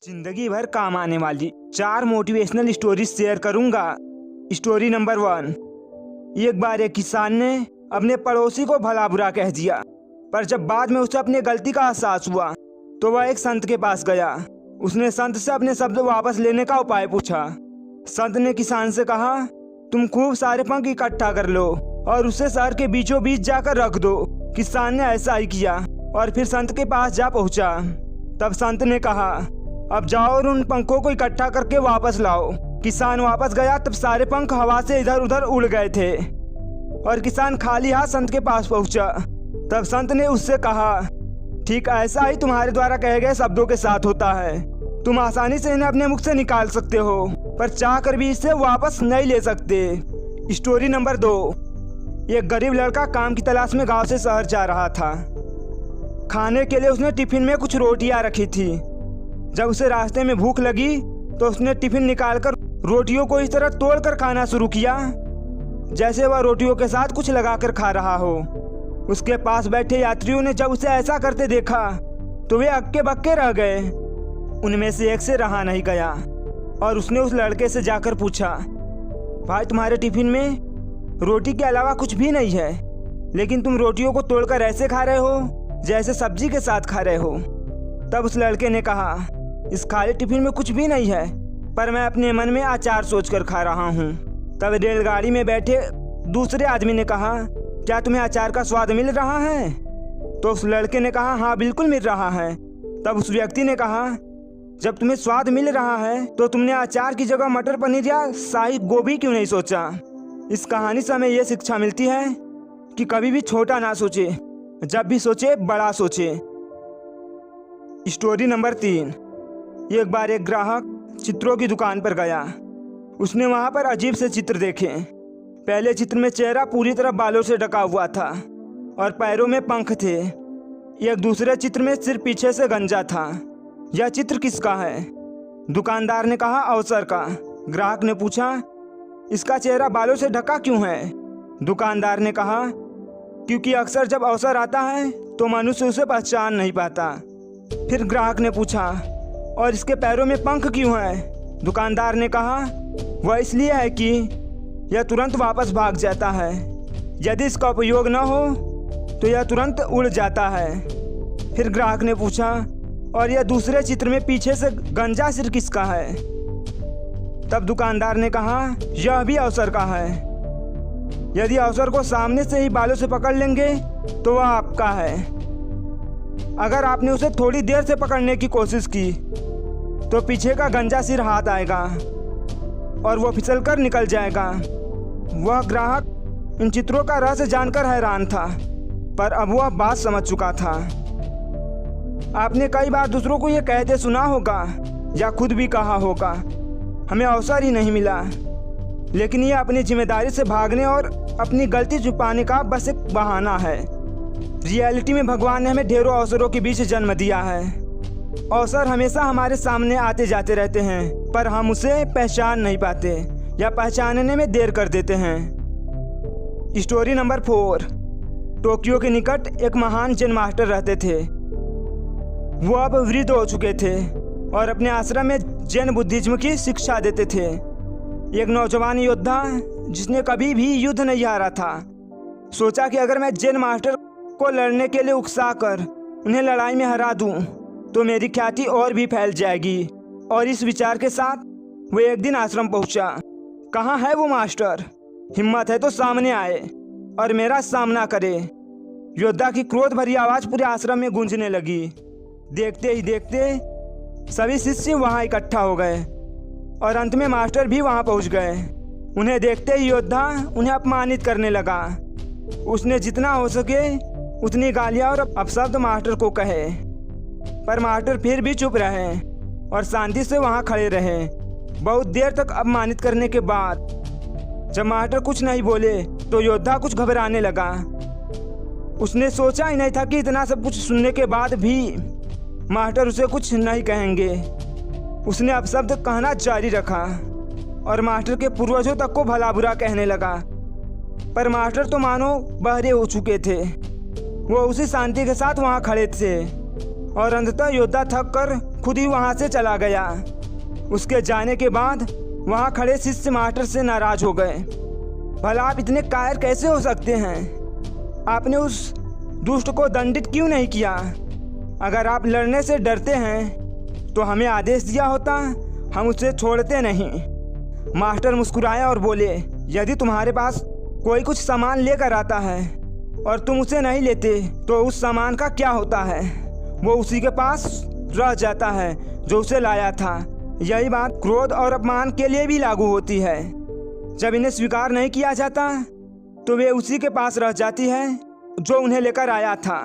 जिंदगी भर काम आने वाली 4 मोटिवेशनल स्टोरीज शेयर करूंगा। Story number 1। एक बार एक किसान ने अपने पड़ोसी को भला बुरा कह दिया, पर जब बाद में उसे अपनी गलती का एहसास हुआ तो वह एक संत के पास गया। उसने संत से अपने शब्द वापस लेने का उपाय पूछा। संत ने किसान से कहा, तुम खूब सारे पंख इकट्ठा कर लो और उसे शहर के बीचों बीच जाकर रख दो। किसान ने ऐसा ही किया और फिर संत के पास जा पहुंचा। तब संत ने कहा, अब जाओ और उन पंखों को इकट्ठा करके वापस लाओ। किसान वापस गया, तब सारे पंख हवा से इधर उधर उड़ गए थे और किसान खाली हाथ संत के पास पहुंचा। तब संत ने उससे कहा, ठीक ऐसा ही तुम्हारे द्वारा कहे गए शब्दों के साथ होता है। तुम आसानी से इन्हें अपने मुख से निकाल सकते हो, पर चाह कर भी इसे वापस नहीं ले सकते। Story number 2। एक गरीब लड़का काम की तलाश में गांव से शहर जा रहा था। खाने के लिए उसने टिफिन में कुछ रोटियां रखी थी। जब उसे रास्ते में भूख लगी तो उसने टिफिन निकालकर रोटियों को इस तरह तोड़कर खाना शुरू किया जैसे वह रोटियों के साथ कुछ लगाकर खा रहा हो। उसके पास बैठे यात्रियों ने जब उसे ऐसा करते देखा तो वे हक्के बक्के रह गए। उनमें से एक से रहा नहीं गया और उसने उस लड़के से जाकर पूछा, भाई तुम्हारे टिफिन में रोटी के अलावा कुछ भी नहीं है, लेकिन तुम रोटियों को तोड़कर ऐसे खा रहे हो जैसे सब्जी के साथ खा रहे हो। तब उस लड़के ने कहा, इस खाली टिफिन में कुछ भी नहीं है, पर मैं अपने मन में अचार सोचकर खा रहा हूँ। तब रेलगाड़ी में बैठे दूसरे आदमी ने कहा, क्या तुम्हें अचार का स्वाद मिल रहा है? तो उस लड़के ने कहा, हाँ बिल्कुल मिल रहा है। तब उस व्यक्ति ने कहा, जब तुम्हें स्वाद मिल रहा है तो तुमने अचार की जगह मटर पनीर या शाही गोभी क्यों नहीं सोचा? इस कहानी से हमें यह शिक्षा मिलती है कि कभी भी छोटा ना सोचे, जब भी सोचे बड़ा सोचे। Story number 3। एक बार एक ग्राहक चित्रों की दुकान पर गया। उसने वहां पर अजीब से चित्र देखे। पहले चित्र में चेहरा पूरी तरह बालों से ढका हुआ था और पैरों में पंख थे। एक दूसरे चित्र में सिर पीछे से गंजा था। यह चित्र किसका है? दुकानदार ने कहा, अवसर का। ग्राहक ने पूछा, इसका चेहरा बालों से ढका क्यों है? दुकानदार ने कहा, क्योंकि अक्सर जब अवसर आता है तो मनुष्य उसे पहचान नहीं पाता। फिर ग्राहक ने पूछा, और इसके पैरों में पंख क्यों है? दुकानदार ने कहा, वह इसलिए है कि यह तुरंत वापस भाग जाता है। यदि इसका उपयोग न हो तो यह तुरंत उड़ जाता है। फिर ग्राहक ने पूछा, और यह दूसरे चित्र में पीछे से गंजा सिर किसका है? तब दुकानदार ने कहा, यह भी अवसर का है। यदि अवसर को सामने से ही बालों से पकड़ लेंगे तो वह आपका है। अगर आपने उसे थोड़ी देर से पकड़ने की कोशिश की तो पीछे का गंजा सिर हाथ आएगा और वो फिसलकर निकल जाएगा। वह ग्राहक इन चित्रों का रहस्य जानकर हैरान था, पर अब वह बात समझ चुका था। आपने कई बार दूसरों को यह कहते सुना होगा या खुद भी कहा होगा, हमें अवसर ही नहीं मिला। लेकिन यह अपनी जिम्मेदारी से भागने और अपनी गलती छुपाने का बस एक बहाना है। रियलिटी में भगवान ने हमें ढेरों अवसरों के बीच जन्म दिया है। अवसर हमेशा हमारे सामने आते जाते रहते हैं, पर हम उसे पहचान नहीं पाते या पहचानने में देर कर देते हैं। Story number 4। टोक्यो के निकट एक महान जैन मास्टर रहते थे। वो अब वृद्ध हो चुके थे और अपने आश्रम में जैन बुद्धिज्म की शिक्षा देते थे। एक नौजवान योद्धा जिसने कभी भी युद्ध नहीं हारा था सोचा कि अगर मैं जैन मास्टर को लड़ने के लिए उकसा कर उन्हें लड़ाई में हरा दूं तो मेरी ख्याति और भी फैल जाएगी। और इस विचार के साथ वो एक दिन आश्रम पहुंचा। कहाँ है वो मास्टर? हिम्मत है तो सामने आए और मेरा सामना करे। योद्धा की क्रोध भरी आवाज पूरे आश्रम में गूंजने लगी। देखते ही देखते सभी शिष्य वहां इकट्ठा हो गए और अंत में मास्टर भी वहां पहुंच गए। उन्हें देखते ही योद्धा उन्हें अपमानित करने लगा। उसने जितना हो सके उतनी गालियां और अपशब्द मास्टर को कहे, पर मास्टर फिर भी चुप रहे और शांति से वहां खड़े रहे। बहुत देर तक अपमानित करने के बाद जब मास्टर कुछ नहीं बोले तो योद्धा कुछ घबराने लगा। उसने सोचा ही नहीं था कि इतना सब कुछ सुनने के बाद भी मास्टर उसे कुछ नहीं कहेंगे। उसने अपशब्द कहना जारी रखा और मास्टर के पूर्वजों तक को भला बुरा कहने लगा, पर मास्टर तो मानो बहरे हो चुके थे। वो उसी शांति के साथ वहां खड़े थे और अंततः योद्धा थक कर खुद ही वहाँ से चला गया। उसके जाने के बाद वहाँ खड़े शिष्य मास्टर से नाराज हो गए। भला आप इतने कायर कैसे हो सकते हैं? आपने उस दुष्ट को दंडित क्यों नहीं किया? अगर आप लड़ने से डरते हैं तो हमें आदेश दिया होता, हम उसे छोड़ते नहीं। मास्टर मुस्कुराया और बोले, यदि तुम्हारे पास कोई कुछ सामान लेकर आता है और तुम उसे नहीं लेते तो उस सामान का क्या होता है? वो उसी के पास रह जाता है जो उसे लाया था। यही बात क्रोध और अपमान के लिए भी लागू होती है। जब इन्हें स्वीकार नहीं किया जाता तो वे उसी के पास रह जाती है जो उन्हें लेकर आया था।